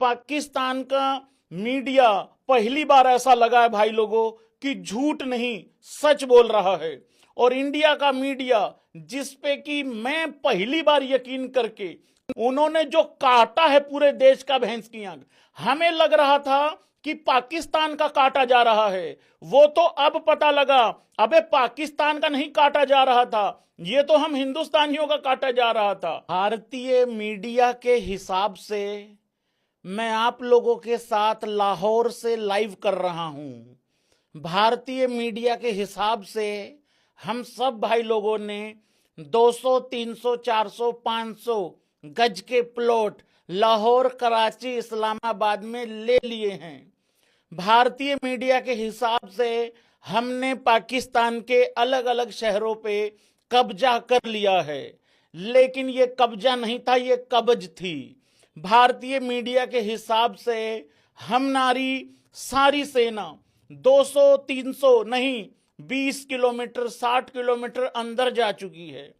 पाकिस्तान का मीडिया पहली बार ऐसा लगा है भाई लोगों कि झूठ नहीं सच बोल रहा है। और इंडिया का मीडिया जिस पे कि मैं पहली बार यकीन करके उन्होंने जो काटा है पूरे देश का भैंस की आंख, हमें लग रहा था कि पाकिस्तान का काटा जा रहा है, वो तो अब पता लगा अबे पाकिस्तान का नहीं काटा जा रहा था, ये तो हम हिंदुस्तानियों का काटा जा रहा था। भारतीय मीडिया के हिसाब से मैं आप लोगों के साथ लाहौर से लाइव कर रहा हूं। भारतीय मीडिया के हिसाब से हम सब भाई लोगों ने 200, 300, 400, 500 गज के प्लॉट लाहौर, कराची, इस्लामाबाद में ले लिए हैं। भारतीय मीडिया के हिसाब से हमने पाकिस्तान के अलग अलग शहरों पे कब्जा कर लिया है, लेकिन ये कब्जा नहीं था, ये कब्ज थी। भारतीय मीडिया के हिसाब से हमारी सारी सेना 200, 300 नहीं 20 किलोमीटर, 60 किलोमीटर अंदर जा चुकी है।